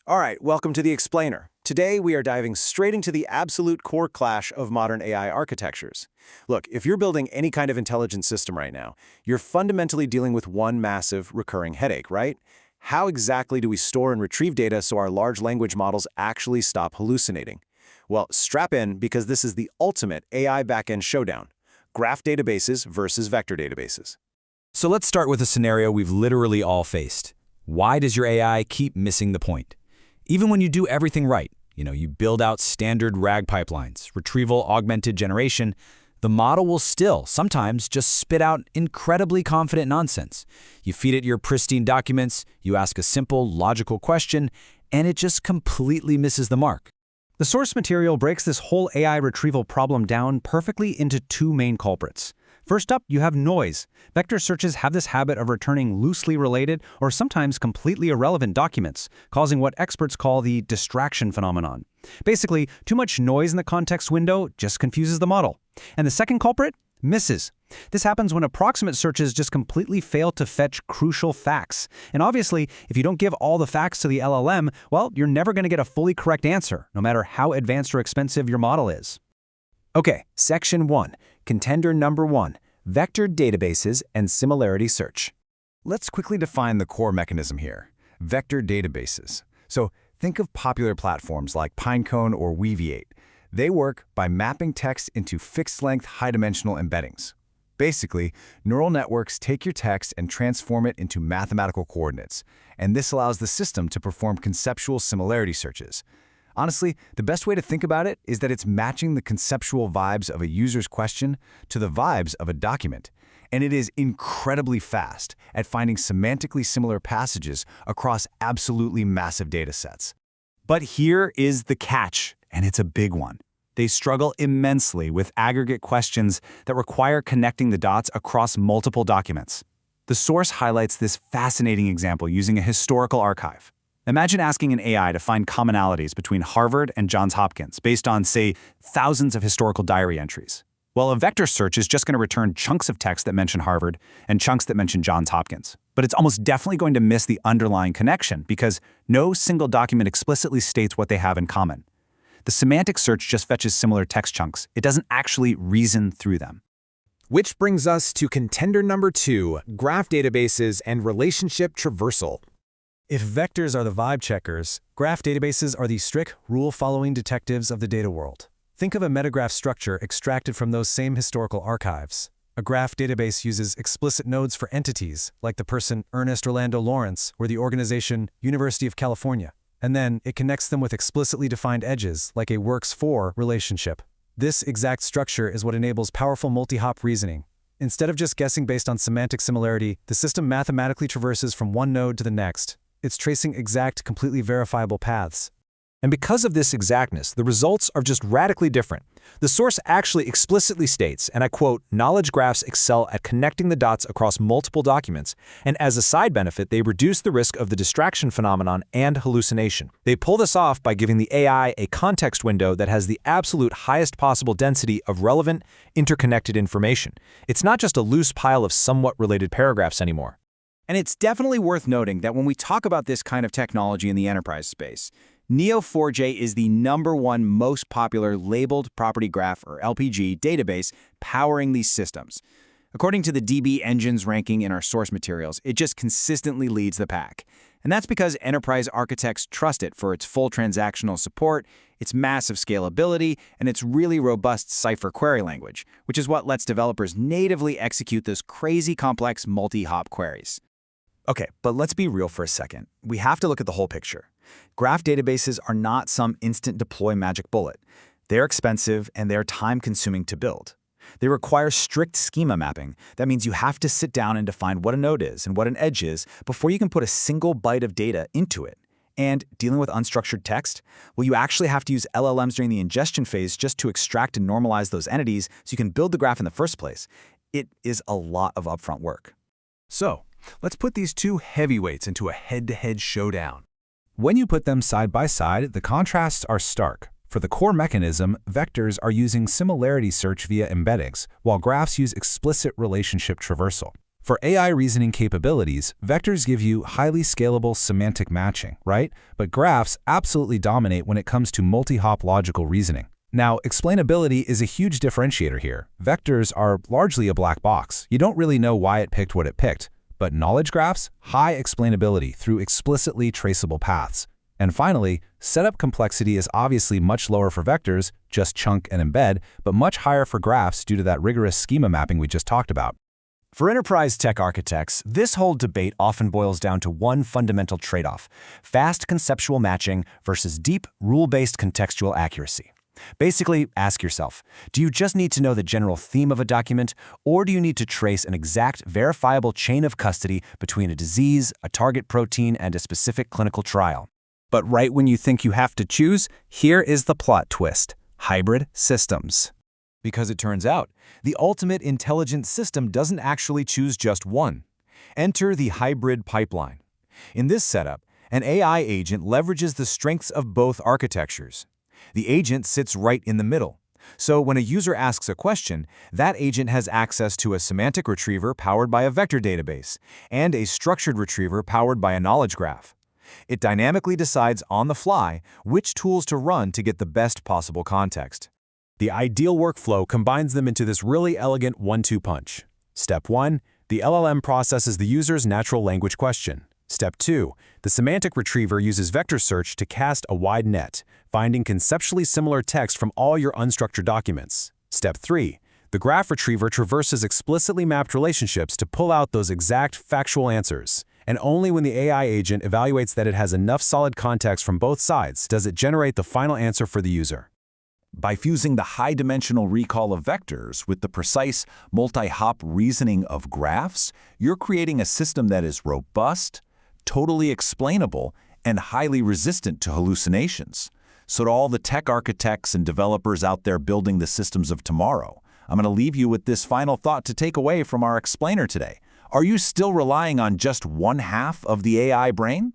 All right, welcome to the Explainer. Today, we are diving straight into the absolute core clash of modern AI architectures. Look, if you're building any kind of intelligent system right now, you're fundamentally dealing with one massive recurring headache, right? How exactly do we store and retrieve data so our large language models actually stop hallucinating? Well, strap in because this is the ultimate AI backend showdown: graph databases versus vector databases. So let's start with a scenario we've literally all faced. Why does your AI keep missing the point? Even when you do everything right, you build out standard RAG pipelines, retrieval augmented generation, the model will still sometimes just spit out incredibly confident nonsense. You feed it your pristine documents, you ask a simple, logical question, and it just completely misses the mark. The source material breaks this whole AI retrieval problem down perfectly into two main culprits. First up, you have noise. Vector searches have this habit of returning loosely related or sometimes completely irrelevant documents, causing what experts call the distraction phenomenon. Basically, too much noise in the context window just confuses the model. And the second culprit? Misses. This happens when approximate searches just completely fail to fetch crucial facts. And obviously, if you don't give all the facts to the LLM, well, you're never going to get a fully correct answer, no matter how advanced or expensive your model is. Okay, Section 1, Contender Number 1, Vector Databases and Similarity Search. Let's quickly define the core mechanism here: vector databases. So think of popular platforms like Pinecone or Weaviate. They work by mapping text into fixed-length, high-dimensional embeddings. Basically, neural networks take your text and transform it into mathematical coordinates, and this allows the system to perform conceptual similarity searches. Honestly, the best way to think about it is that it's matching the conceptual vibes of a user's question to the vibes of a document. And it is incredibly fast at finding semantically similar passages across absolutely massive data sets. But here is the catch, and it's a big one. They struggle immensely with aggregate questions that require connecting the dots across multiple documents. The source highlights this fascinating example using a historical archive. Imagine asking an AI to find commonalities between Harvard and Johns Hopkins based on, say, thousands of historical diary entries. Well, a vector search is just going to return chunks of text that mention Harvard and chunks that mention Johns Hopkins. But it's almost definitely going to miss the underlying connection because no single document explicitly states what they have in common. The semantic search just fetches similar text chunks. It doesn't actually reason through them. Which brings us to contender number 2, graph databases and relationship traversal. If vectors are the vibe checkers, graph databases are the strict, rule-following detectives of the data world. Think of a metagraph structure extracted from those same historical archives. A graph database uses explicit nodes for entities, like the person Ernest Orlando Lawrence or the organization University of California. And then it connects them with explicitly defined edges, like a works-for relationship. This exact structure is what enables powerful multi-hop reasoning. Instead of just guessing based on semantic similarity, the system mathematically traverses from one node to the next. It's tracing exact, completely verifiable paths. And because of this exactness, the results are just radically different. The source actually explicitly states, and I quote, "Knowledge graphs excel at connecting the dots across multiple documents, and as a side benefit, they reduce the risk of the distraction phenomenon and hallucination. They pull this off by giving the AI a context window that has the absolute highest possible density of relevant, interconnected information. It's not just a loose pile of somewhat related paragraphs anymore." And it's definitely worth noting that when we talk about this kind of technology in the enterprise space, Neo4j is the #1 most popular labeled property graph, or LPG, database powering these systems. According to the DB Engines ranking in our source materials, it just consistently leads the pack. And that's because enterprise architects trust it for its full transactional support, its massive scalability, and its really robust Cypher query language, which is what lets developers natively execute those crazy complex multi-hop queries. Okay, but let's be real for a second. We have to look at the whole picture. Graph databases are not some instant deploy magic bullet. They're expensive and they're time-consuming to build. They require strict schema mapping. That means you have to sit down and define what a node is and what an edge is before you can put a single byte of data into it. And dealing with unstructured text, well, you actually have to use LLMs during the ingestion phase just to extract and normalize those entities so you can build the graph in the first place. It is a lot of upfront work. So, let's put these two heavyweights into a head-to-head showdown. When you put them side by side, the contrasts are stark. For the core mechanism, vectors are using similarity search via embeddings, while graphs use explicit relationship traversal. For AI reasoning capabilities, vectors give you highly scalable semantic matching, right? But graphs absolutely dominate when it comes to multi-hop logical reasoning. Now, explainability is a huge differentiator here. Vectors are largely a black box. You don't really know why it picked what it picked. But knowledge graphs, high explainability through explicitly traceable paths. And finally, setup complexity is obviously much lower for vectors, just chunk and embed, but much higher for graphs due to that rigorous schema mapping we just talked about. For enterprise tech architects, this whole debate often boils down to one fundamental trade-off: fast conceptual matching versus deep, rule-based contextual accuracy. Basically, ask yourself, do you just need to know the general theme of a document, or do you need to trace an exact, verifiable chain of custody between a disease, a target protein, and a specific clinical trial? But right when you think you have to choose, here is the plot twist: hybrid systems. Because it turns out, the ultimate intelligent system doesn't actually choose just one. Enter the hybrid pipeline. In this setup, an AI agent leverages the strengths of both architectures. The agent sits right in the middle. So when a user asks a question, that agent has access to a semantic retriever powered by a vector database and a structured retriever powered by a knowledge graph. It dynamically decides on the fly which tools to run to get the best possible context. The ideal workflow combines them into this really elegant one-two punch. Step 1, the LLM processes the user's natural language question. Step 2, the semantic retriever uses vector search to cast a wide net, finding conceptually similar text from all your unstructured documents. Step 3, the graph retriever traverses explicitly mapped relationships to pull out those exact factual answers. And only when the AI agent evaluates that it has enough solid context from both sides does it generate the final answer for the user. By fusing the high-dimensional recall of vectors with the precise multi-hop reasoning of graphs, you're creating a system that is robust, totally explainable, and highly resistant to hallucinations. So to all the tech architects and developers out there building the systems of tomorrow, I'm going to leave you with this final thought to take away from our explainer today. Are you still relying on just one half of the AI brain?